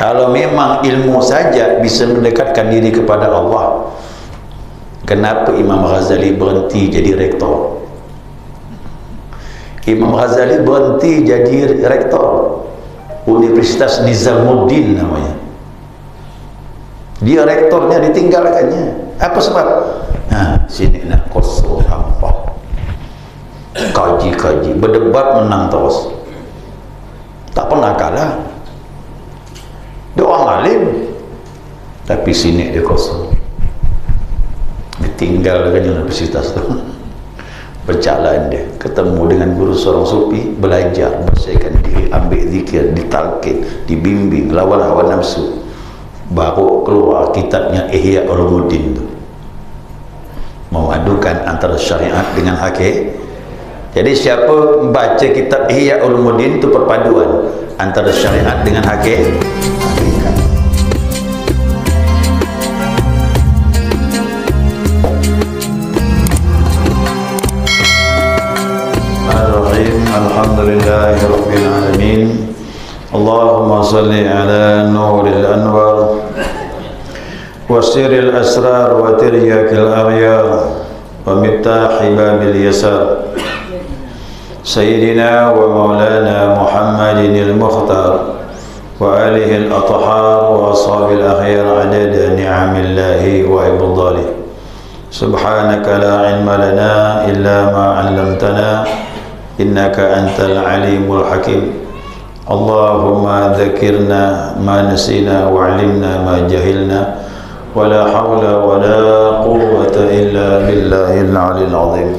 Kalau memang ilmu saja bisa mendekatkan diri kepada Allah, kenapa Imam Ghazali berhenti jadi rektor? Imam Ghazali berhenti jadi rektor Universitas Nizamuddin namanya. Dia rektornya ditinggalkannya. Apa sebab? Nah, sini nak kosong apa? Kaji-kaji, berdebat menang terus. Tak pernah kalah. Dia orang alim, tapi sini dia kosong. Ditinggalkan universitas tu. Berjalan dia, ketemu dengan guru seorang sufi, belajar, bersihkan diri, ambil zikir, ditalqin, dibimbing, lawan hawa nafsu. Baru keluar kitabnya Ihya Ulumuddin tu, memadukan antara syariat dengan hakikat. Jadi siapa membaca kitab Ihya Ulumuddin itu perpaduan antara syariat dengan hakikat. Alhamdulillahi Rabbil Alamin. Allahumma salli ala nuril anwar wa sirril asrar wa tiryakil aghyar wa miftahi babil yasar Sayyidina wa maulana Muhammadin al-Mukhtar wa alihi al-athhar wa ashabil akhyar adada ni'amillahi wa ibadalih. Subhanaka la ilma lana illa ma 'allamtana innaka antal alimul hakim. Allahumma dzakirna ma nasina wa 'allimna ma jahilna wa la hawla wa la quwwata illa billahil 'aliyyil 'azim.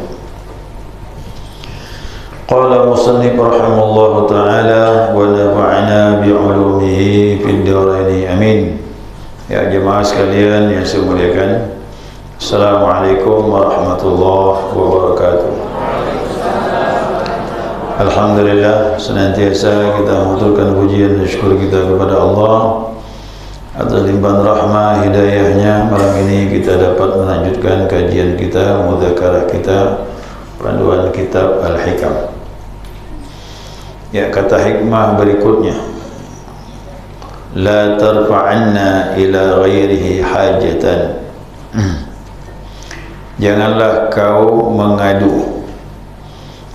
Qala musannif rahimahullahu ta'ala wa nafa'na bi'ulumihi fid dharain amin. Ya jemaah sekalian yang saya muliakan, Assalamualaikum warahmatullahi wabarakatuh. Alhamdulillah, senantiasa kita mengaturkan pujian dan syukur kita kepada Allah atas limpahan rahmah hidayahnya. Malam ini kita dapat melanjutkan kajian kita, mudzakarah kita, panduan kitab Al-Hikam. Ya, kata hikmah berikutnya, la tarfa'anna ila ghairihi hajatan. Janganlah kau mengadu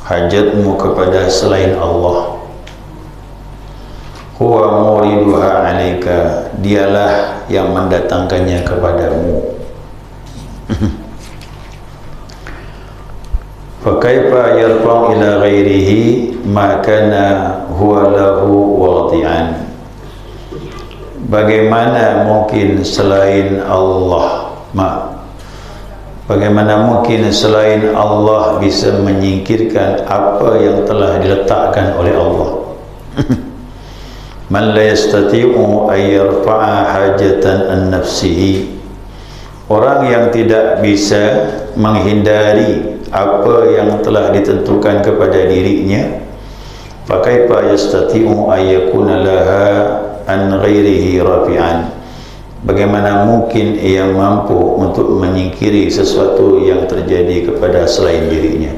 hajatmu kepada selain Allah. Huwa muriduha alaika, dialah yang mendatangkannya kepadamu. Fa kaifa yarfa'u ila ghairihi ma kana huwa lahu wadi'an. Bagaimana mungkin selain Allah, bagaimana mungkin selain Allah bisa menyingkirkan apa yang telah diletakkan oleh Allah? Man la yastati'u ay yarfa'a hajatan an nafsihi. Orang yang tidak bisa menghindari apa yang telah ditentukan kepada dirinya, fakaifa yastati'u ay yakuna laha an ghairihi rafi'an. Bagaimana mungkin ia mampu untuk menyingkiri sesuatu yang terjadi kepada selain dirinya?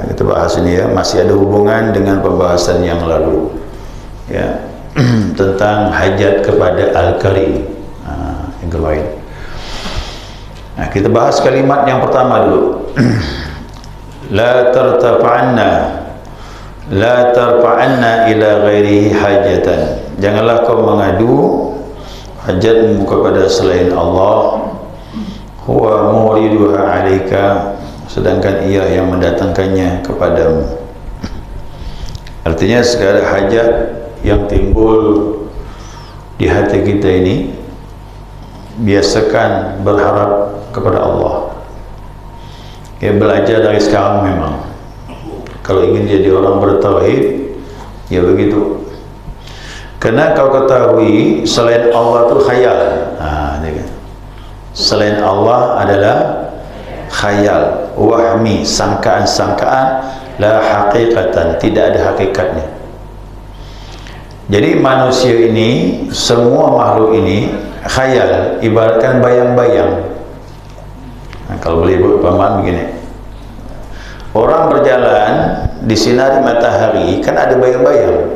Kita bahas ini ya, masih ada hubungan dengan pembahasan yang lalu ya, tentang hajat kepada Al-Karim. Yang lain. Nah, kita bahas kalimat yang pertama dulu. La tarfa'anna ila ghairihi hajatan. Janganlah kau mengadu hajatmu kepada selain Allah. Huwa muriduha alaika, sedangkan ia yang mendatangkannya kepadamu. Artinya segala hajat yang timbul di hati kita ini, biasakan berharap kepada Allah. Ya, belajar dari sekarang memang. Kalau ingin jadi orang bertauhid, ya begitu. Karena kau ketahui selain Allah itu khayal. Selain Allah adalah khayal, wahmi, sangkaan-sangkaan, la haqiqatan, tidak ada hakikatnya. Jadi manusia ini, semua makhluk ini khayal, ibaratkan bayang-bayang. Kalau boleh berumpamaan begini, orang berjalan di sinari matahari kan ada bayang-bayang.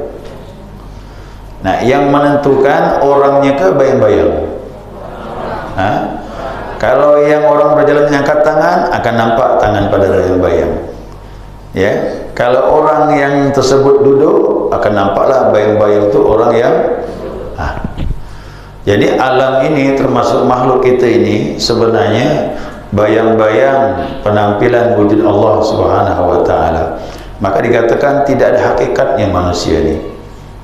Nah, yang menentukan orangnya ke bayang-bayang. Kalau yang orang berjalan angkat tangan, akan nampak tangan pada bayang-bayang. Ya, kalau orang yang tersebut duduk, akan nampaklah bayang-bayang itu orang yang Jadi alam ini termasuk makhluk kita ini sebenarnya bayang-bayang penampilan wujud Allah Subhanahu wa taala. Maka dikatakan tidak ada hakikatnya manusia ini.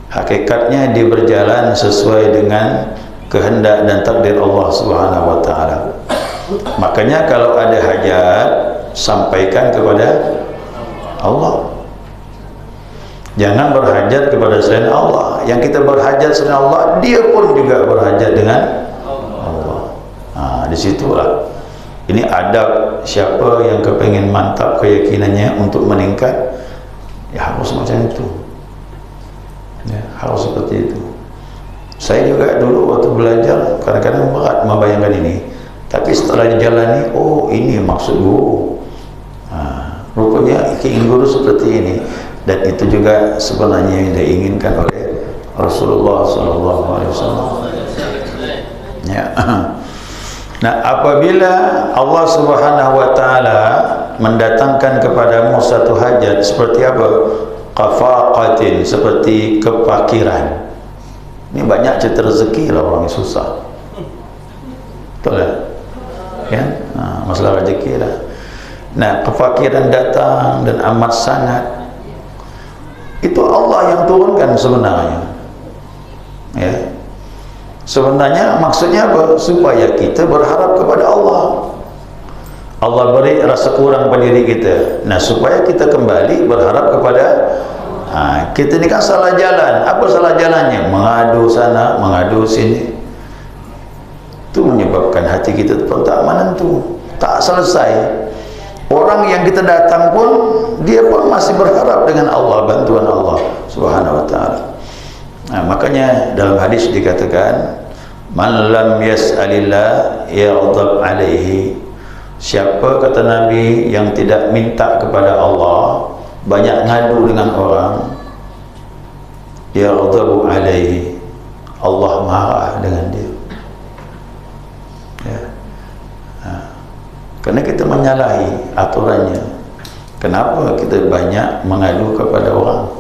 Hakikatnya dia berjalan sesuai dengan kehendak dan takdir Allah Subhanahu wa taala. Makanya kalau ada hajat, sampaikan kepada Allah. Jangan berhajat kepada selain Allah. Yang kita berhajat selain Allah, dia pun juga berhajat dengan Allah. Disitulah. Ini adab siapa yang kepingin mantap keyakinannya untuk meningkat, ya harus macam itu. Ya, harus seperti itu. Saya juga dulu waktu belajar kadang-kadang berat membayangkan ini. Tapi setelah dijalani, oh ini maksud guru. Rupanya ingin guru seperti ini. Dan itu juga sebenarnya yang diinginkan oleh Rasulullah SAW. Ya. Nah, apabila Allah Subhanahu wa taala mendatangkan kepadamu satu hajat seperti apa? Qafaqatin, seperti kefakiran. Ini banyak cerita rezeki lah orang yang susah. Betul lah. Ya? Masalah rezeki lah. Nah, kefakiran datang dan amat sangat. Itu Allah yang turunkan sebenarnya. Ya. Sebenarnya maksudnya apa? Supaya kita berharap kepada Allah. Allah beri rasa kurang pada diri kita. Nah, supaya kita kembali berharap kepada kita ni kan salah jalan. Apa salah jalannya? Mengadu sana, mengadu sini. Itu menyebabkan hati kita pun tak menentu, tak selesai. Orang yang kita datang pun dia pun masih berharap dengan Allah, bantuan Allah Subhanahu wa taala. Nah, makanya dalam hadis dikatakan man lam yas'alillah yaghdab alaihi. Siapa, kata Nabi, yang tidak minta kepada Allah, banyak ngadu dengan orang, yaghdabu alaihi, Allah marah dengan dia. Ya. Karena kita menyalahi aturannya. Kenapa kita banyak mengadu kepada orang?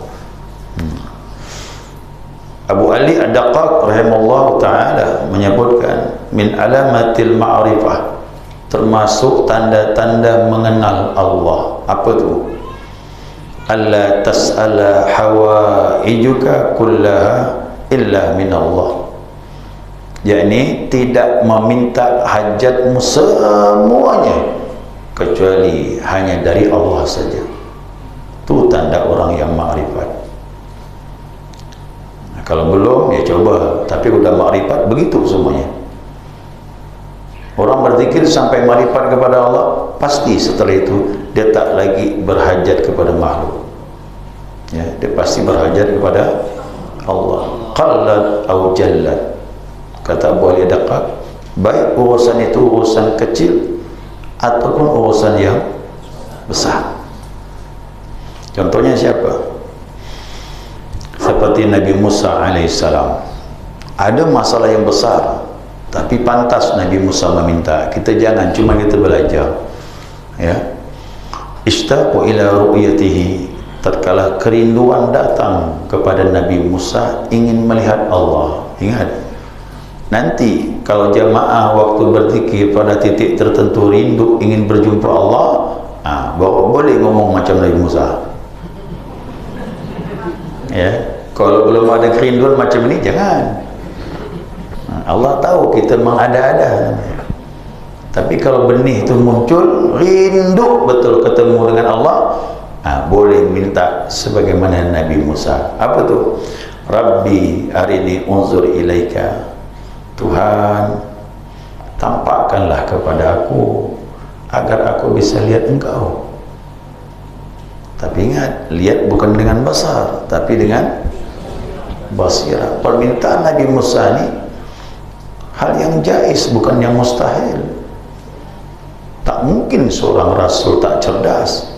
Abu Ali Ad-Daqqaq rahimahullah ta'ala menyebutkan min alamatil ma'rifah, termasuk tanda-tanda mengenal Allah. Apa tu? Alla tas'ala hawaijuka kullaha illa min Allah. yakni tidak meminta hajatmu semuanya kecuali hanya dari Allah saja. Itu tanda orang yang makrifat. Nah, kalau belum ya coba, tapi udah makrifat begitu semuanya. Orang berzikir sampai makrifat kepada Allah, pasti setelah itu dia tak lagi berhajat kepada makhluk. Ya, dia pasti berhajat kepada Allah. Qallat au jallat. Kata Abu Ali Ad-Daqqaq, baik urusan itu urusan kecil ataupun urusan yang besar. Contohnya siapa? Seperti Nabi Musa alaihissalam. Ada masalah yang besar, tapi pantas Nabi Musa meminta. Kita jangan cuma kita belajar. Ya. Ishtaqu ila ru'yatihi. Tatkala kerinduan datang kepada Nabi Musa ingin melihat Allah. Ingat, nanti kalau jamaah waktu berzikir pada titik tertentu rindu ingin berjumpa Allah, boleh ngomong macam Nabi Musa. Ya, kalau belum ada kerinduan macam ini jangan. Allah tahu kita mengada-ada. Tapi kalau benih itu muncul, rindu betul ketemu dengan Allah, boleh minta sebagaimana Nabi Musa. Apa tu? Rabbi arini unzur ilaika. Tuhan, tampakkanlah kepada aku agar aku bisa lihat Engkau. Tapi ingat, lihat bukan dengan basar, tapi dengan basirah. Permintaan Nabi Musa ini hal yang jais, bukan yang mustahil. Tak mungkin seorang rasul tak cerdas.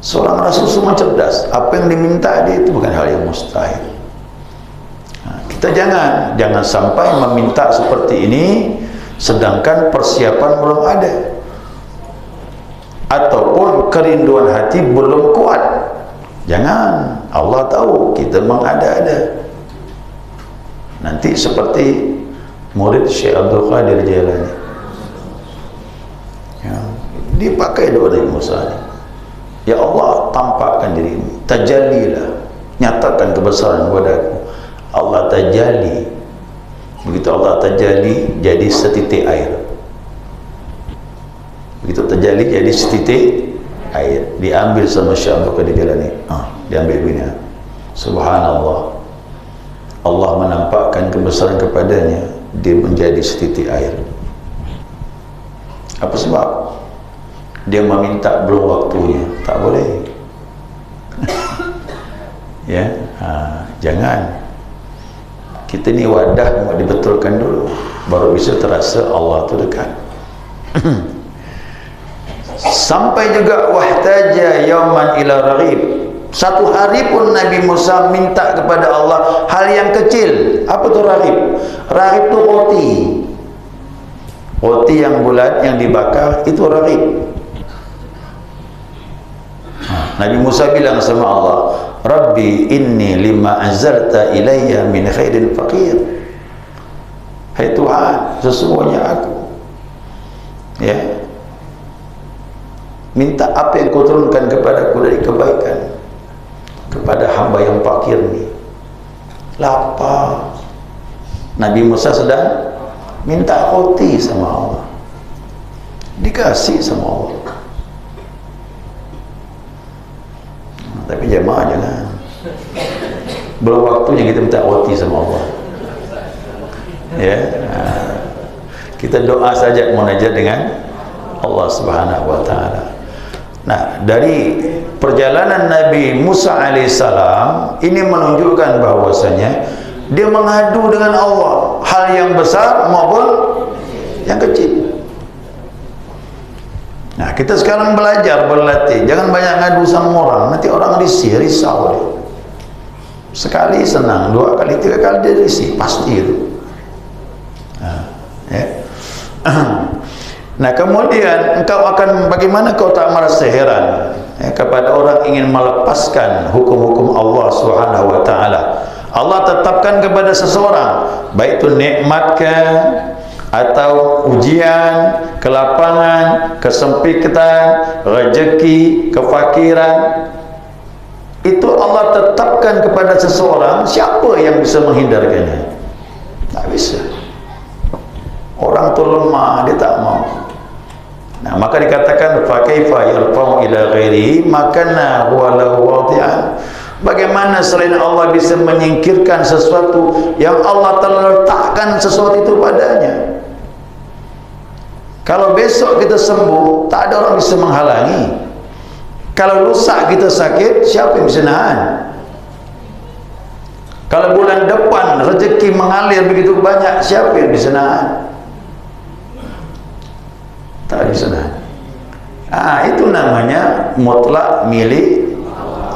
Seorang rasul semua cerdas. Apa yang diminta dia itu bukan hal yang mustahil. Kita jangan sampai meminta seperti ini sedangkan persiapan belum ada, ataupun kerinduan hati belum kuat. Jangan. Allah tahu kita mengada-ada. Nanti seperti murid Syekh Abdul Qadir Jailani, ya, dipakai doa Nabi Musa ini. Ya Allah, tampakkan dirimu, tajallilah, nyatakan kebesaran kepadaku. Allah tajalli. Begitu Allah tajalli, jadi setitik air. Begitu tajalli, jadi setitik air. Diambil sama Syekh Abdul Qadir Jailani. Diambil begini. Subhanallah. Allah menampakkan kebesaran kepadanya, dia menjadi setitik air. Apa sebab? Dia meminta belum waktunya. Tak boleh. Ya, jangan. Kita ni wadah mau dibetulkan dulu, baru bisa terasa Allah tu dekat. Sampai juga wahtaja yauman ila raghib. Satu hari pun Nabi Musa minta kepada Allah hal yang kecil. Apa tu raghib? Raghib tu roti. Roti yang bulat yang dibakar, itu raghib. Nabi Musa bilang sama Allah, Rabbi inni lima anzalta ilayya min khairin faqir. Hai Tuhan, sesungguhnya aku, ya, minta apa yang kau turunkan kepadaku dari kebaikan kepada hamba yang fakir ni. Lapar. Nabi Musa sedang minta roti sama Allah, dikasih sama Allah. Tapi jemaah jangan, belum waktunya kita minta roti sama Allah, ya. Kita doa saja munajat dengan Allah Subhanahu wa taala. Nah, dari perjalanan Nabi Musa alaihissalam ini menunjukkan bahwasanya dia mengadu dengan Allah, hal yang besar maupun yang kecil. Nah, kita sekarang belajar, berlatih, jangan banyak ngadu sama orang, nanti orang risau dia. Sekali senang, 2 kali 3 kali dia risih, pasti itu. Ya. Nah, kemudian engkau akan, bagaimana kau tak merasa heran, ya, kepada orang ingin melepaskan hukum-hukum Allah Subhanahu wa taala. Allah tetapkan kepada seseorang, baik itu nikmatkah atau ujian, kelapangan, kesempitan, rezeki, kefakiran, itu Allah tetapkan kepada seseorang. Siapa yang bisa menghindarkannya? Tak bisa. Orang tu lemah, dia tak mau. Nah, maka dikatakan fa kaifa yarfa'u ila ghairihi makana huwa lahu wadi'an. Bagaimana selain Allah bisa menyingkirkan sesuatu yang Allah telah letakkan sesuatu itu padanya? Kalau besok kita sembuh, tak ada orang bisa menghalangi. Kalau lusa kita sakit, siapa yang bisa nahan? Kalau bulan depan rezeki mengalir begitu banyak, siapa yang bisa nahan? Tak bisa nahan. Itu namanya mutlak milik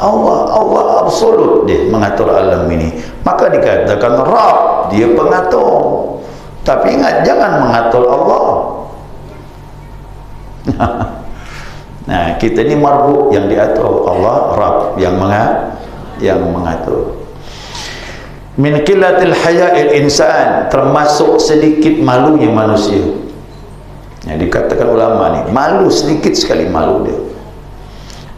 Allah. Allah absolut dia mengatur alam ini. Maka dikatakan Rabb, dia pengatur. Tapi ingat, jangan mengatur Allah. Nah, kita ni marbuk, yang diatur Allah, Rabb yang mengatur. Min qillatil haya'il insan, termasuk sedikit malunya manusia. Yang dikatakan ulama ni, malu, sedikit sekali malu dia.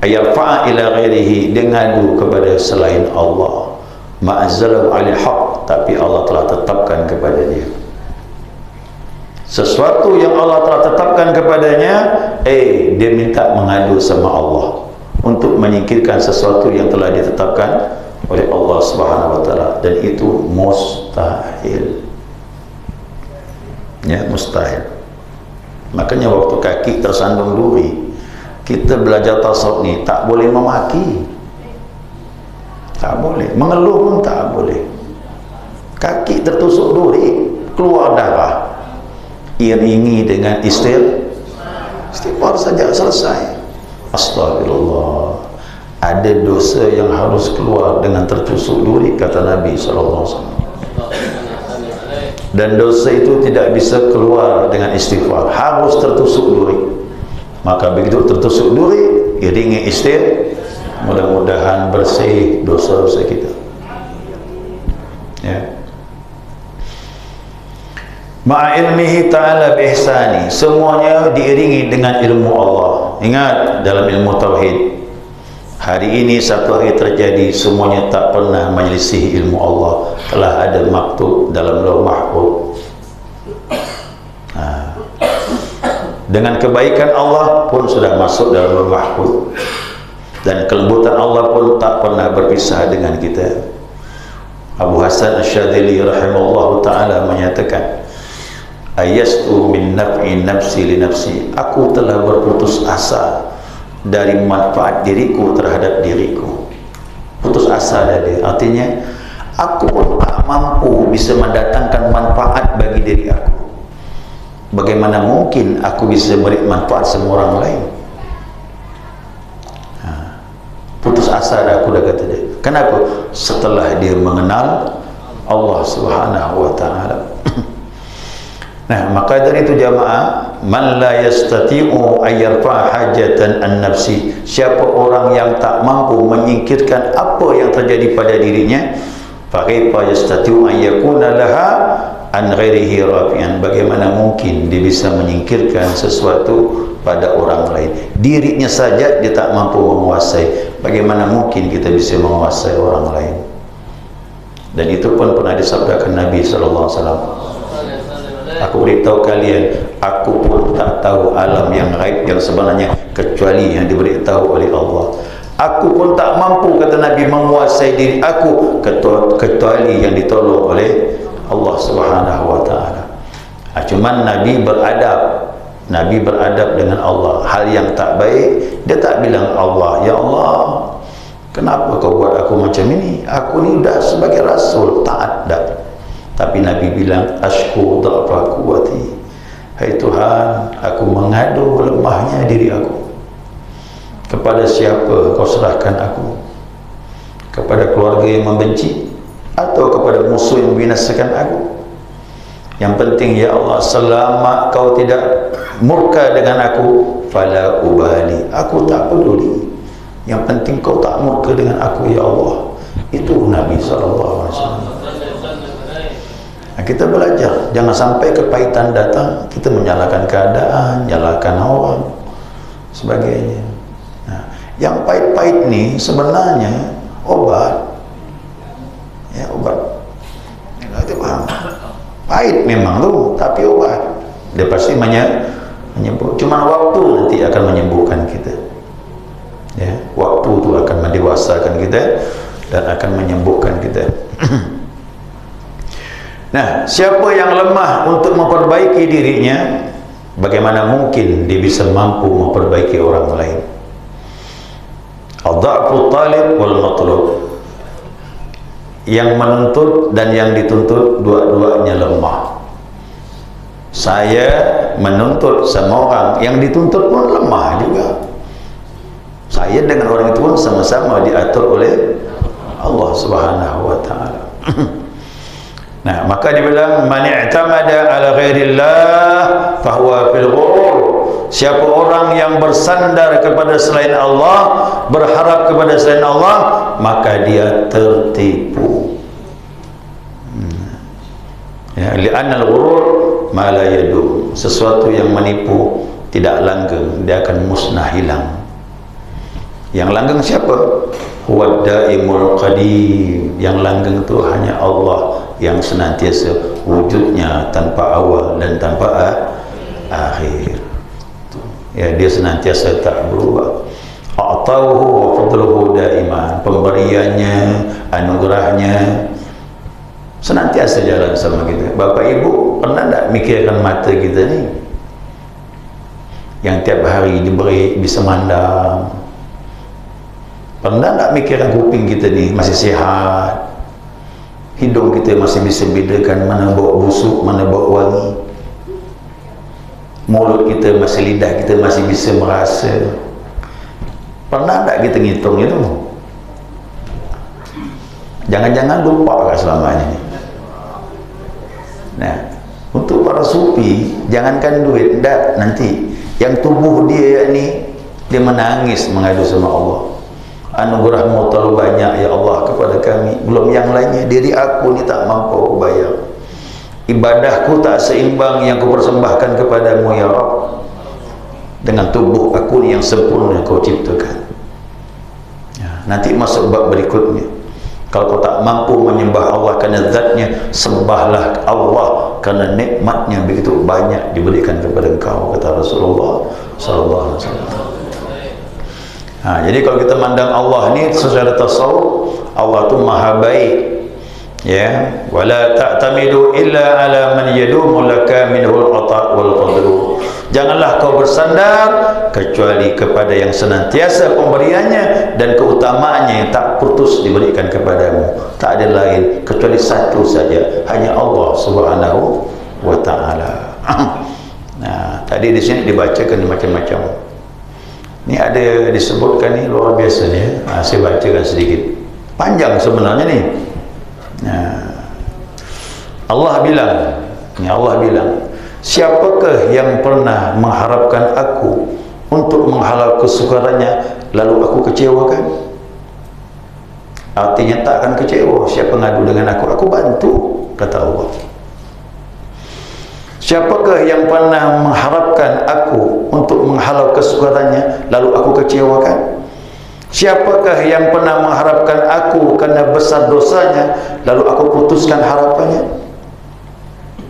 Ayarfa'a ila ghairihi, dia ngadu kepada selain Allah. Ma'azzalahu 'alal haq, tapi Allah telah tetapkan kepada dia sesuatu yang Allah telah tetapkan kepadanya. Dia minta mengadu sama Allah untuk menyingkirkan sesuatu yang telah ditetapkan oleh Allah Subhanahu wa taala, dan itu mustahil. Ya, mustahil. Makanya waktu kaki tersandung duri, kita belajar tasawuf ni tak boleh memaki, tak boleh mengeluh pun tak boleh. Kaki tertusuk duri, keluar darah, iringi dengan istighfar saja, selesai. Astagfirullah. Ada dosa yang harus keluar dengan tertusuk duri, kata Nabi SAW. dan dosa itu tidak bisa keluar dengan istighfar, harus tertusuk duri. Maka begitu tertusuk duri, iringi istighfar, mudah-mudahan bersih dosa-dosa kita. Ya. Ma'a ilmihi ta'ala bihsani, semuanya diiringi dengan ilmu Allah. Ingat dalam ilmu tauhid, hari ini satu hari terjadi, semuanya tak pernah menyelisih ilmu Allah. Telah ada maktub dalam lauh mahfuz. Dengan kebaikan Allah pun sudah masuk dalam lauh mahfuz, dan kelembutan Allah pun tak pernah berpisah dengan kita. Abu Hasan Asy-Syadzili rahimahullah ta'ala menyatakan, ayastu min naf'i nafsi li nafsi, aku telah berputus asa dari manfaat diriku terhadap diriku. Putus asa dari, artinya aku pun tak mampu bisa mendatangkan manfaat bagi diri aku. Bagaimana mungkin aku bisa beri manfaat sama orang lain? Putus asa dah aku, dah kata dia. Kenapa? Setelah dia mengenal Allah Subhanahu wa ta'ala. Nah, maka dari itu jamaah, man la yastati'u ayyarfa hajatan an nafsi, siapa orang yang tak mampu menyingkirkan apa yang terjadi pada dirinya, fa kaifa yastati'u an yakuna laha an ghairihi rafi'an, bagaimana mungkin dia bisa menyingkirkan sesuatu pada orang lain? Dirinya saja dia tak mampu menguasai, bagaimana mungkin kita bisa menguasai orang lain? Dan itu pun pernah disabdakan Nabi sallallahu alaihi wasallam, aku beritahu kalian, aku pun tak tahu alam yang gaib yang sebenarnya kecuali yang diberitahu oleh Allah. Aku pun tak mampu, kata Nabi, menguasai diri aku kecuali yang ditolong oleh Allah Subhanahu wa ta'ala. Cuman Nabi beradab dengan Allah. Hal yang tak baik, dia tak bilang Allah, ya Allah, kenapa kau buat aku macam ini? Aku ni dah sebagai Rasul, taat dah. Tapi Nabi bilang, ashku dha'fa quwwati, hai Tuhan, aku mengadu lemahnya diri aku. Kepada siapa kau serahkan aku? Kepada keluarga yang membenci, atau kepada musuh yang membinasakan aku? Yang penting ya Allah, selama kau tidak murka dengan aku, fala ubali, aku tak peduli. Yang penting kau tak murka dengan aku ya Allah. Itu Nabi SAW. Nah, kita belajar, jangan sampai kepahitan datang kita menyalahkan keadaan, menyalahkan orang sebagainya. Nah, yang pahit-pahit ni sebenarnya obat, ya obat. Kita paham, pahit memang tu, tapi obat dia pasti menyembuh. Cuma waktu nanti akan menyembuhkan kita, ya, waktu tu akan mendewasakan kita dan akan menyembuhkan kita. Nah, siapa yang lemah untuk memperbaiki dirinya, bagaimana mungkin dia bisa mampu memperbaiki orang lain? Ad-dha'fu talib wal matlub, yang menuntut dan yang dituntut dua-duanya lemah. Saya menuntut sama orang, yang dituntut pun lemah juga. Saya dengan orang itu pun sama-sama diatur oleh Allah Subhanahu wa ta'ala. Nah, maka dibilang man i'tamada ala ghairillah fahuwa fil ghurur, siapa orang yang bersandar kepada selain Allah, berharap kepada selain Allah, maka dia tertipu. Ya, li'anna al-ghurur ma la yadum, sesuatu yang menipu tidak langgeng, dia akan musnah, hilang. Yang langgeng siapa? Huwa daimul qadim, yang langgeng itu hanya Allah yang senantiasa wujudnya tanpa awal dan tanpa akhir. Ya, dia senantiasa tak berubah. A'tahu wa fadluhu daiman, pemberiannya, anugerahnya senantiasa jalan sama kita. Bapak Ibu pernah tak mikirkan mata kita ni yang tiap hari diberi bisa mandang? Pernah tak mikirkan kuping kita ni masih sihat? Hidung kita masih bisa bedakan mana bau busuk, mana bau wangi. Mulut kita masih, lidah kita masih bisa merasa. Pernah tak kita ngitung itu? Jangan-jangan lupa kan selama ini. Nah, untuk para sufi, jangankan duit, enggak, nanti yang tubuh dia ni, dia menangis mengadu sama Allah. Anugerahmu terlalu banyak ya Allah kepada kami, belum yang lainnya. Diri aku ni tak mampu aku bayar. Ibadahku tak seimbang yang ku persembahkan kepadamu ya Rabb, dengan tubuh aku ni yang sempurna kau ciptakan. Ya, nanti masuk bab berikutnya. Kalau kau tak mampu menyembah Allah kerana zatnya, sembahlah Allah kerana nikmatnya begitu banyak diberikan kepada engkau, kata Rasulullah sallallahu alaihi wasallam. Jadi kalau kita mandang Allah ni secara tasawuf, Allah tu maha baik. Ya, wala ta'tamidu illa ala man yadumu laka minhul ata' wal qadru. Janganlah kau bersandar kecuali kepada yang senantiasa pemberiannya dan keutamaannya yang tak putus diberikan kepadamu. Tak ada lain kecuali satu saja, hanya Allah Subhanahu wa taala. Nah, tadi di sini dibacakan macam-macam. Ini ada disebutkan ni luar biasa ni. Saya bacakan sedikit. Panjang sebenarnya ni. Allah bilang, siapakah yang pernah mengharapkan aku untuk menghalau kesukarannya lalu aku kecewakan? Artinya tak akan kecewa. Siapa ngadu dengan aku bantu, kata Allah. Siapakah yang pernah mengharapkan aku untuk menghalau kesukarannya lalu aku kecewakan? Siapakah yang pernah mengharapkan aku kerana besar dosanya lalu aku putuskan harapannya?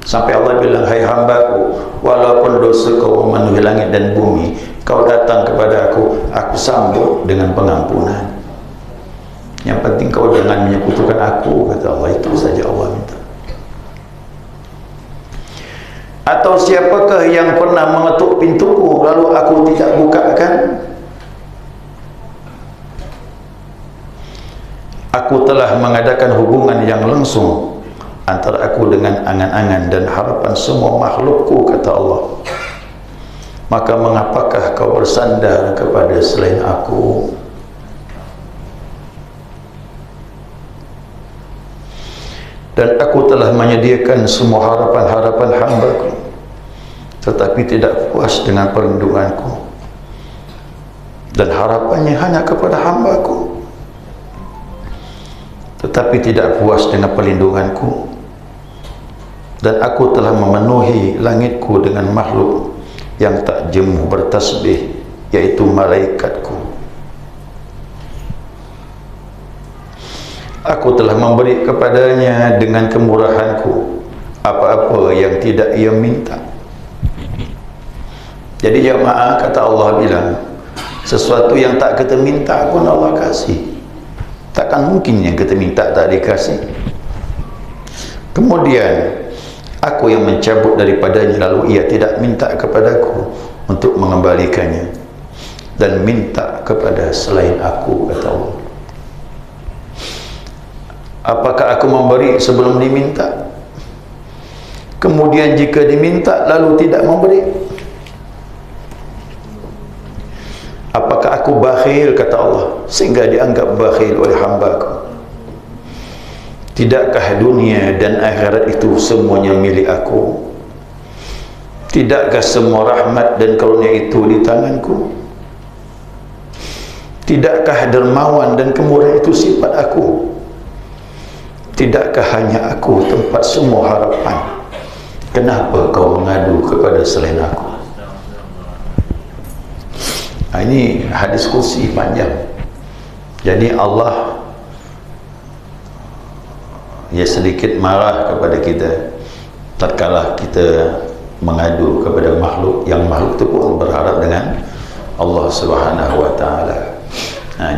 Sampai Allah bilang, hai hambaku, walaupun dosa kau memenuhi langit dan bumi, kau datang kepada aku sambut dengan pengampunan. Yang penting kau jangan menyekutukan aku, kata Allah. Itu saja Allah minta. Atau siapakah yang pernah mengetuk pintuku lalu aku tidak bukakan? Aku telah mengadakan hubungan yang langsung antara aku dengan angan-angan dan harapan semua makhlukku, kata Allah. Maka mengapakah kau bersandar kepada selain aku? Dan aku telah menyediakan semua harapan-harapan hamba-Ku, tetapi tidak puas dengan perlindunganku, dan harapannya hanya kepada hamba-Ku, tetapi tidak puas dengan perlindunganku. Dan aku telah memenuhi langitku dengan makhluk yang tak jemu bertasbih, yaitu malaikatku. Aku telah memberi kepadanya dengan kemurahanku apa-apa yang tidak ia minta. Jadi jamaah, kata Allah bilang, sesuatu yang tak kita minta pun Allah kasih. Takkan mungkin yang kita minta tak dikasih. Kemudian aku yang mencabut daripadanya lalu ia tidak minta kepadaku untuk mengembalikannya, dan minta kepada selain aku, kata Allah. Apakah aku memberi sebelum diminta? Kemudian jika diminta lalu tidak memberi? Apakah aku bakhil, kata Allah, sehingga dianggap bakhil oleh hamba-Ku? Tidakkah dunia dan akhirat itu semuanya milik aku? Tidakkah semua rahmat dan karunia itu di tanganku? Tidakkah dermawan dan kemurahan itu sifat aku? Tidakkah hanya aku tempat semua harapan? Kenapa kau mengadu kepada selain aku? Ini hadis kursi panjang. Jadi Allah sedikit marah kepada kita tatkala kita mengadu kepada makhluk, yang makhluk itu pun berharap dengan Allah Subhanahu wa taala.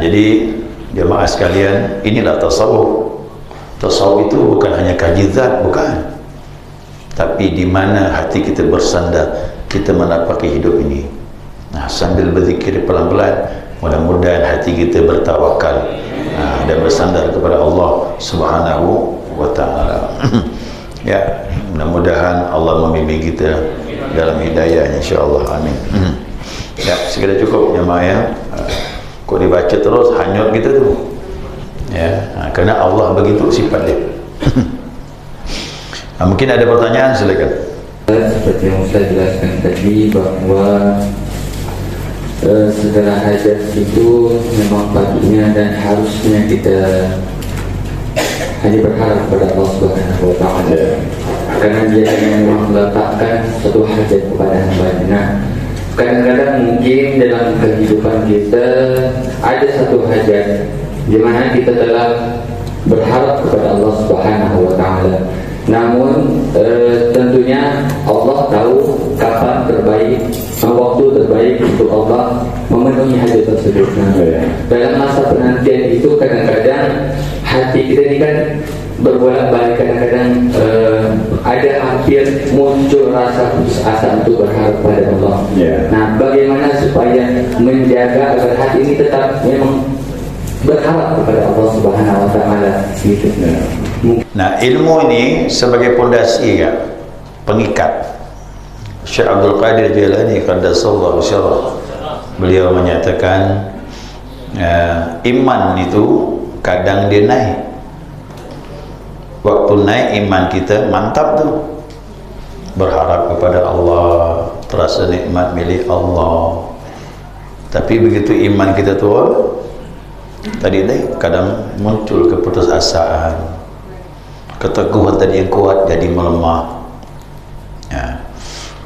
Jadi jemaah sekalian, inilah tasawuf. Tasawuf itu bukan hanya kaji zat, bukan, tapi di mana hati kita bersandar, kita menapaki hidup ini. Sambil berzikir pelan-pelan, mudah-mudahan hati kita bertawakal dan bersandar kepada Allah Subhanahu wa taala. Ya, mudah-mudahan Allah membimbing kita dalam hidayah, insya-Allah. Amin. Ya, segera cukup jemaah ya. Kok dibaca terus hanyut kita tu. Ya, kerana Allah begitu sifat dia. Mungkin ada pertanyaan, silakan. Seperti yang saya jelaskan tadi bahwa segala hajat itu memang patutnya dan harusnya kita hanya berharap kepada Allah Subhanahu wa Ta'ala, karena Dia yang meletakkan satu hajat kepada hamba-Nya. Nah, kadang-kadang mungkin dalam kehidupan kita ada satu hajat di mana kita telah berharap kepada Allah Subhanahu wa Ta'ala. Namun tentunya Allah tahu kapan terbaik, waktu terbaik untuk Allah memenuhi hajat tersebut. Nah, dalam masa penantian itu kadang-kadang hati kita ini kan berbolak-balik, kadang-kadang ada hampir muncul rasa putus asa untuk berharap pada Allah. Nah, bagaimana supaya menjaga agar hati ini tetap memang berharap kepada Allah Subhanahu wa Ta'ala gitu. Nah, ilmu ini sebagai pondasi kan, pengikat. Syekh Abdul Qadir Jailani qaddasallahu syarah, beliau menyatakan iman itu kadang dia naik. Waktu naik iman kita mantap tuh, berharap kepada Allah, terasa nikmat milik Allah. Tapi begitu iman kita turun, tadi kadang muncul keputusasaan, keteguhan tadi yang kuat jadi melemah. Ya.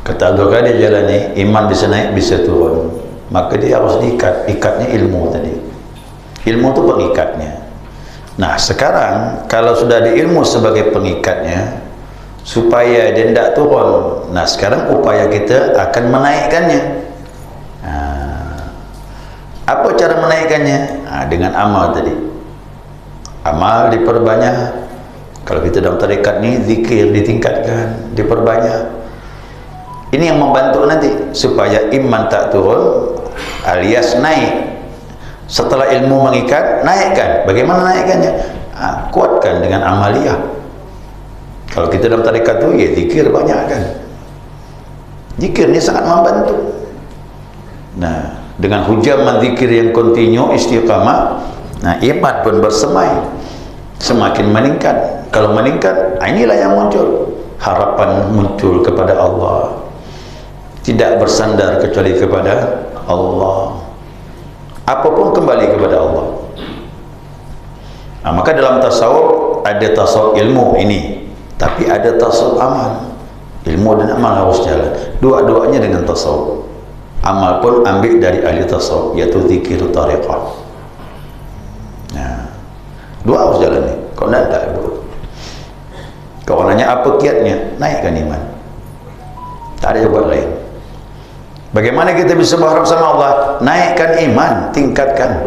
Kata Abdul Qadir Jailani, iman bisa naik bisa turun, maka dia harus diikat. Ikatnya ilmu tadi. Ilmu itu pengikatnya. Nah, sekarang kalau sudah ada ilmu sebagai pengikatnya, supaya dia tidak turun, nah sekarang upaya kita akan menaikkannya. Apa cara menaikkannya? Dengan amal tadi. Amal diperbanyak. Kalau kita dalam tarekat ni, zikir ditingkatkan, diperbanyak. Ini yang membantu nanti supaya iman tak turun, alias naik. Setelah ilmu mengikat, naikkan. Bagaimana naikkannya? Kuatkan dengan amaliyah. Kalau kita dalam tarekat tu, ya zikir banyak kan. Zikir ni sangat membantu. Nah, dengan hujaman zikir yang kontinu, istiqamah, nah iman pun bersemai, semakin meningkat. Kalau meningkat, inilah yang muncul harapan muncul kepada Allah, tidak bersandar kecuali kepada Allah, apapun kembali kepada Allah. Nah, maka dalam tasawuf ada tasawuf ilmu ini, tapi ada tasawuf amal. Ilmu dan amal harus jalan, dua-duanya dengan tasawuf. Amal pun ambil dari ahli tasawuf, yaitu zikir tariqah. Nah, dua harus jalan ni. Kalau tidak, tak dua. Kalau nanya apa kiatnya, naikkan iman. Tak ada jawaban lain. Bagaimana kita bisa berharap sama Allah? Naikkan iman, tingkatkan.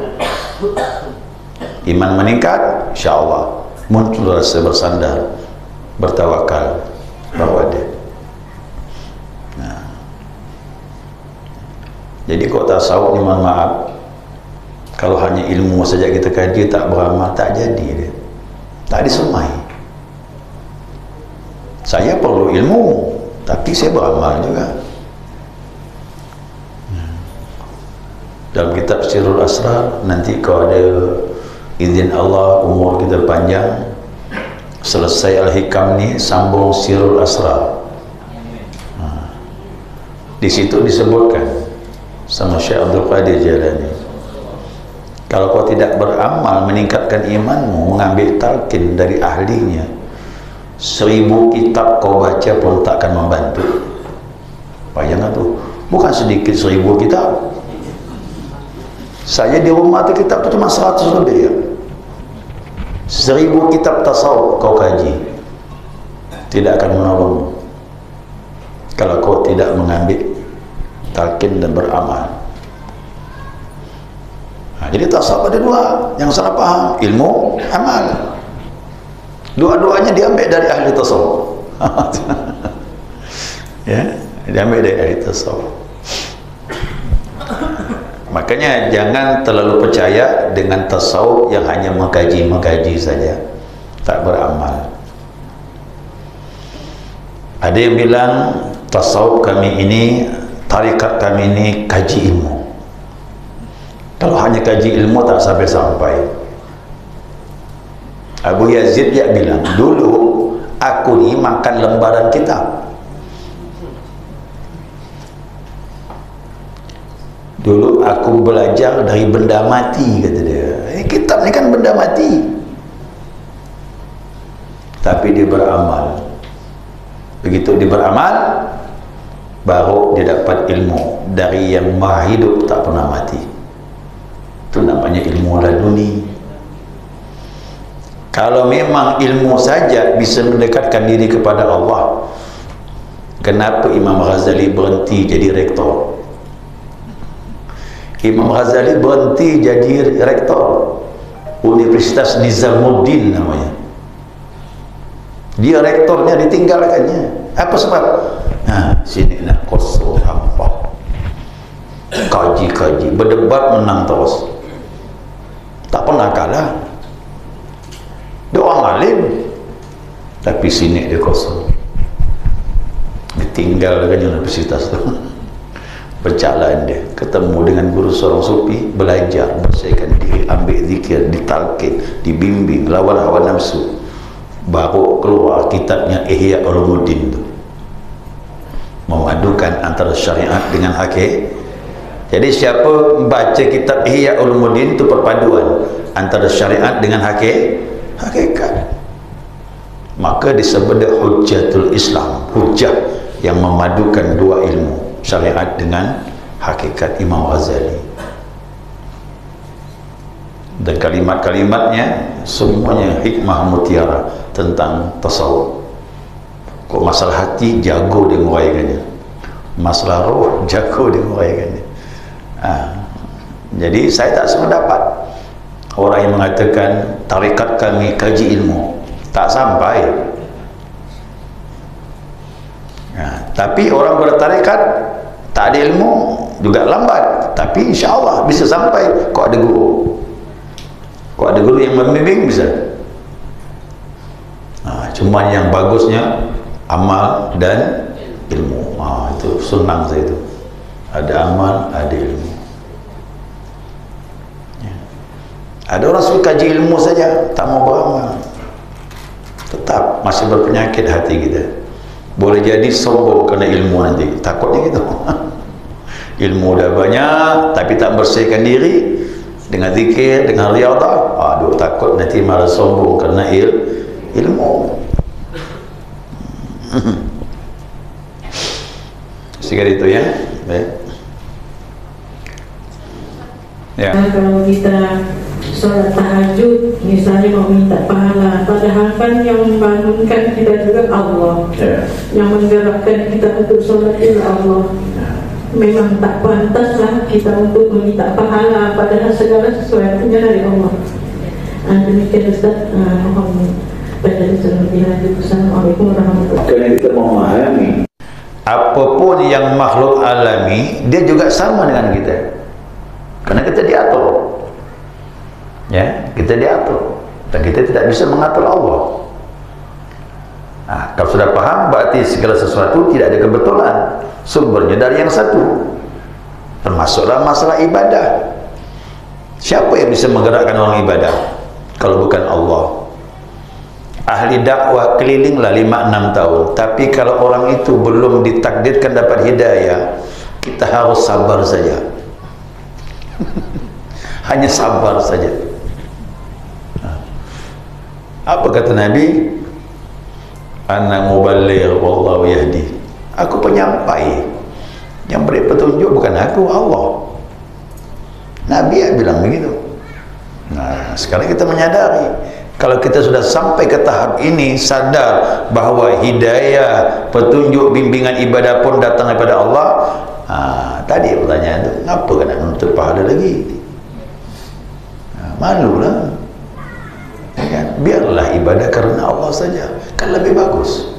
Iman meningkat, insya-Allah muncul rasa bersandar, bertawakal bahwa dia. Nah, jadi kalau tasawuf ni, mohon maaf, kalau hanya ilmu saja kita kaji tak beramal, tak jadi dia, tak disemai. Saya perlu ilmu, tapi saya beramal juga. Dalam kitab Sirrul Asrar, nanti kalau ada izin Allah, umur kita panjang, selesai Al-Hikam ni, sambung Sirrul Asrar. Di situ disebutkan sama Syekh Abdul Qadir Jailani, kalau kau tidak beramal meningkatkan imanmu, mengambil talqin dari ahlinya, 1000 kitab kau baca pun tak akan membantu. Bayangkan tu, bukan sedikit 1000 kitab. Saya di rumah tu kitab tu cuma 100 lebih ya. 1000 kitab tasawuf kau kaji, tidak akan menolong kalau kau tidak mengambil talqin dan beramal. Nah, jadi tasawuf ada dua, yang salah paham, ilmu, amal. Dua-duanya diambil dari ahli tasawuf. Ya, diambil dari ahli tasawuf. Makanya jangan terlalu percaya dengan tasawuf yang hanya mengkaji saja, tak beramal. Ada yang bilang tasawuf kami ini, tarikat kami ini kaji ilmu. Kalau hanya kaji ilmu tak sampai-sampai. Abu Yazid dia bilang, dulu Aku ni makan lembaran kitab. Dulu aku belajar dari benda mati, kata dia. Kitab ni kan benda mati. Tapi dia beramal. Begitu dia beramal, baru dia dapat ilmu dari yang maha hidup tak pernah mati. Itu namanya ilmu laduni. Kalau memang ilmu saja bisa mendekatkan diri kepada Allah, kenapa Imam Ghazali berhenti jadi rektor? Imam Ghazali berhenti jadi rektor Universitas Nizamuddin namanya. Dia rektornya ditinggalkannya. Apa sebab? Sini nak kosong hampa. Kaji-kaji, berdebat menang terus. Tak pernah kalah. Dia orang alim, tapi sini dia kosong. Ditinggalkan universitas tu. Berjalan dia, ketemu dengan guru seorang sufi, belajar, bersihkan diri, ambil zikir, ditalqin, dibimbing, lawan hawa nafsu. Baru keluar kitabnya Ihya Ulumuddin tu, memadukan antara syariat dengan hakikat. Jadi siapa baca kitab Ihya Ulumuddin itu perpaduan antara syariat dengan hakikat. Maka disebut hujjatul Islam, hujjah yang memadukan dua ilmu, syariat dengan hakikat, Imam Ghazali. Dan kalimat-kalimatnya semuanya hikmah mutiara tentang tasawuf. Kok masalah hati, jago dia menguraikannya. Masalah roh, jago dia menguraikannya. Jadi saya tak sependapat orang yang mengatakan tarekat kami kaji ilmu, tak sampai. Tapi orang bertarekat tak ada ilmu juga lambat, tapi insya-Allah bisa sampai. Kok ada guru, kok ada guru yang membimbing bisa. Cuma yang bagusnya amal dan ilmu. Itu senang saya itu, ada amal, ada ilmu. Ada orang suka kaji ilmu saja, tak mau beramal, tetap masih berpenyakit hati kita. Boleh jadi sombong kerana ilmu nanti, takutnya gitu. Ilmu dah banyak tapi tak bersihkan diri dengan zikir, dengan riyadhah, aduh takut nanti malah sombong kerana ilmu. Sekali itu ya. Baik. Ya. Kalau kita sholat tahajud misalnya mau minta pahala, padahal kan yang membangunkan kita juga Allah, yang menggerakkan kita untuk sholat itu Allah. Memang tak pantaslah kita untuk meminta pahala, padahal segala sesuatunya dari Allah. Demikian Ustaz. Assalamualaikum warahmatullahi wabarakatuh. Kerana kita memahami apapun yang makhluk alami, dia juga sama dengan kita, kerana kita diatur. Ya, kita diatur dan kita tidak bisa mengatur Allah. Kalau sudah paham, berarti segala sesuatu tidak ada kebetulan, sumbernya dari yang satu, termasuklah masalah ibadah. Siapa yang bisa menggerakkan orang ibadah kalau bukan Allah? Ahli dakwah kelilinglah 5-6 tahun, tapi kalau orang itu belum ditakdirkan dapat hidayah, kita harus sabar saja. Hanya sabar saja. Apa kata Nabi? Ana muballigh wallahu yahdi. Aku penyampai, yang beri petunjuk bukan aku, Allah. Nabi yang bilang begitu. Sekarang kita menyadari, kalau kita sudah sampai ke tahap ini, sadar bahawa hidayah, petunjuk, bimbingan ibadah pun datang daripada Allah. Tadi pertanyaan itu, kenapa nak menuntut pahala lagi? Malulah. Biarlah ibadah kerana Allah saja, kan lebih bagus.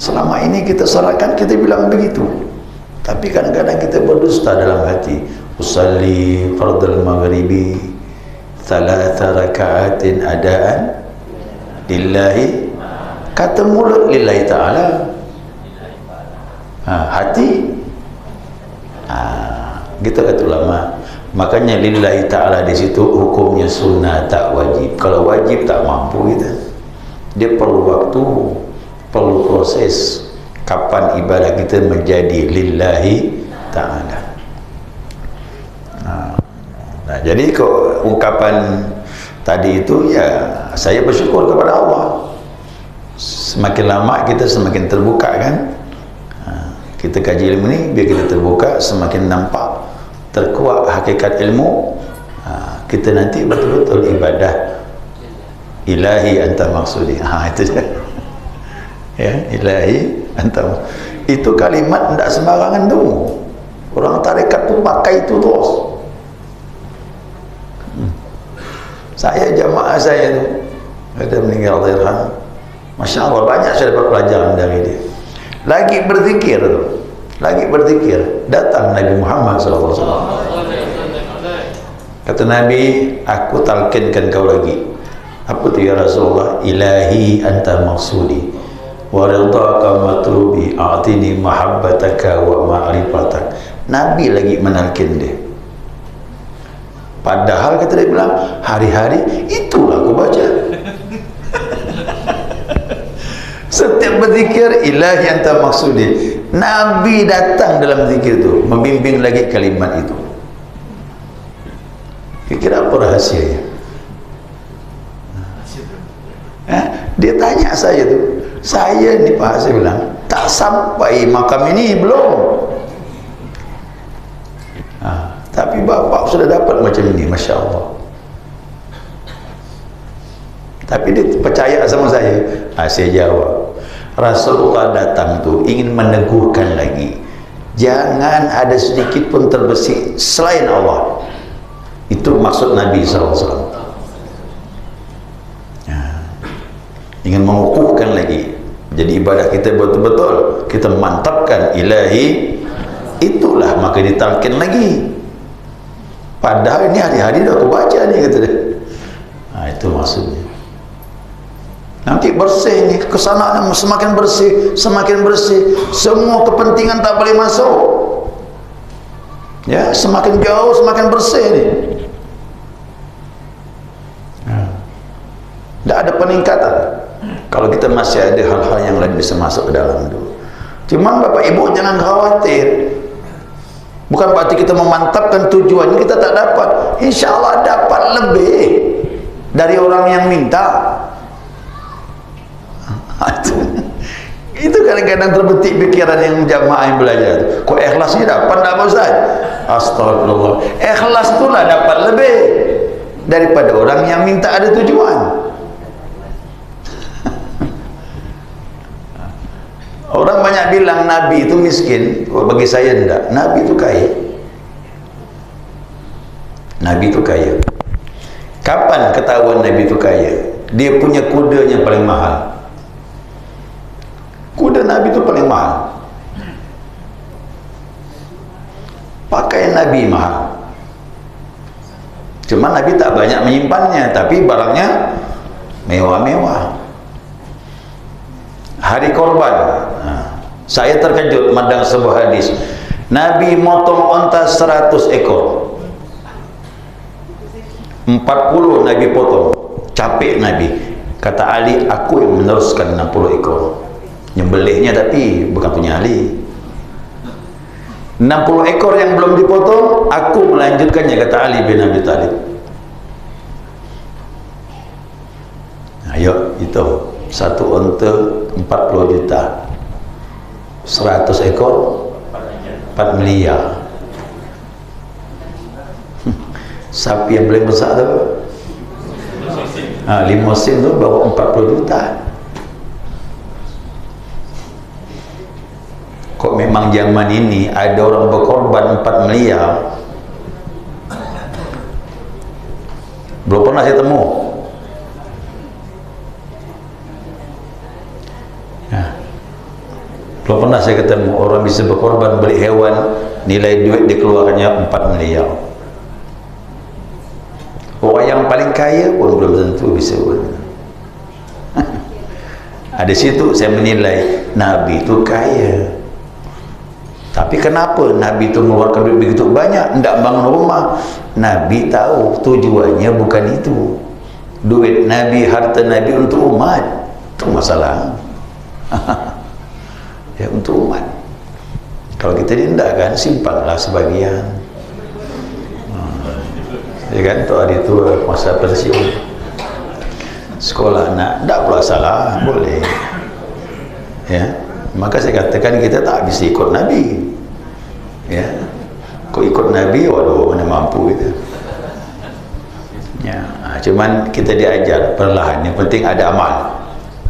Selama ini kita salahkan, kita bilang begitu, tapi kadang-kadang kita berdusta dalam hati. Usalli fardal maghribi 3 raka'atin adaan lillahi, kata mulut lillahi ta'ala, hati gitu kata ulama. Makanya lillahi ta'ala di situ hukumnya sunnah, tak wajib. Kalau wajib tak mampu kita. Dia perlu waktu, perlu proses. Kapan ibadah kita menjadi lillahi ta'ala. Nah, jadi ungkapan tadi itu, ya saya bersyukur kepada Allah. Semakin lama kita semakin terbuka kan. Kita kaji ilmu ni biar kita terbuka, semakin nampak terkuat hakikat ilmu. Kita nanti betul-betul ibadah ilahi anta maksudi. Itu dia. Ya, ilahi anta. Itu kalimat tidak sembarangan tu. Orang tarekat tu pakai itu terus. Saya jamaah saya tu ada meninggal Allah, Masya Allah, banyak saya dapat pelajaran dari dia. Lagi berzikir tu, lagi berzikir, datang Nabi Muhammad SAW. Kata Nabi, aku talkinkan kau lagi. Apa tu ya Rasulullah? Ilahi anta maksudi wa ridhaka matlubi a'tini mahabbataka wa ma'rifatak. Nabi lagi menalkin dia. Padahal kata dia bilang, hari-hari itulah aku baca. Setiap berzikir ilahi anta maksudi. Nabi datang dalam zikir itu, membimbing lagi kalimat itu. Kira apa rahasianya? Dia tanya saya tu, saya ni Pak Hasan bilang, tak sampai makam ini belum. Tapi bapak sudah dapat macam ini, Masya Allah. Tapi dia percaya sama saya. Saya jawab, Rasulullah datang tu ingin meneguhkan lagi, jangan ada sedikit pun terbersih selain Allah. Itu maksud Nabi SAW. Ingin mengukuhkan lagi. Jadi ibadah kita betul-betul kita mantapkan ilahi, itulah maka ditalkin lagi. Padahal ini hari-hari dah aku baca ni, kata dia. Itu maksudnya. Nanti bersih ni, kesana semakin bersih, semakin bersih. Semua kepentingan tak boleh masuk. Ya, semakin jauh semakin bersih ni. Tak ada peningkatan. Kalau kita masih ada hal-hal yang lain bisa masuk ke dalam itu. Cuma Bapak Ibu jangan khawatir. Bukan berarti kita memantapkan tujuan kita tak dapat. Insya Allah dapat lebih dari orang yang minta. Itu kadang-kadang terbetik pikiran yang jamaah yang belajar. Kok ikhlasnya dapat tak Ustaz? Astagfirullah. Ikhlas itulah dapat lebih daripada orang yang minta ada tujuan. Orang banyak bilang Nabi itu miskin. Bagi saya tidak. Nabi itu kaya. Nabi itu kaya. Kapan ketahuan Nabi itu kaya? Dia punya kudanya paling mahal. Kuda Nabi itu paling mahal. Pakaian Nabi mahal. Cuma Nabi tak banyak menyimpannya, tapi barangnya mewah-mewah. Hari korban, saya terkejut memandang sebuah hadis. Nabi motong onta 100 ekor. 40 Nabi potong. Capek Nabi. Kata Ali, aku yang meneruskan 60 ekor. Nyembelihnya tapi bukan punya Ali. 60 ekor yang belum dipotong, aku melanjutkannya, kata Ali bin Abi Thalib. Ayo, itu satu unta 40 juta, 100 ekor 4 miliar. Sapi yang paling besar tu limosin tu bawa 40 juta. Kok memang zaman ini ada orang berkorban 4 miliar? Belum pernah saya temu. Belum pernah saya ketemu orang bisa berkorban beli hewan, nilai duit dikeluarkannya 4 miliar. Orang yang paling kaya pun belum tentu bisa buat. Di situ saya menilai Nabi itu kaya. Tapi kenapa Nabi itu mengeluarkan duit begitu banyak, tidak bangun rumah? Nabi tahu tujuannya bukan itu. Duit Nabi, harta Nabi untuk umat. Itu masalah. Ya, untuk umat. Kalau kita tindakan, simpanlah sebagian. Ya kan, untuk hari tua, masa pensiun, sekolah anak, tak pula salah, boleh. Ya, maka saya katakan kita tak bisa ikut Nabi. Ya, kau ikut Nabi, waduh, mana mampu kita. Ya, cuman kita diajar perlahan. Yang penting ada amal.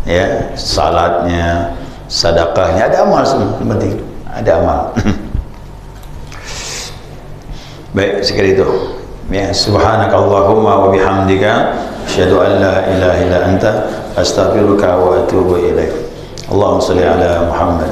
Ya, salatnya, sedekahnya, ada amal semua. Yang penting ada amal. Baik, sekali itu. Ya, subhanakallahumma wa bihamdika asyhadu an la ilaha illa anta astaghfiruka wa atubu ilaik. Allahumma shalli ala Muhammad.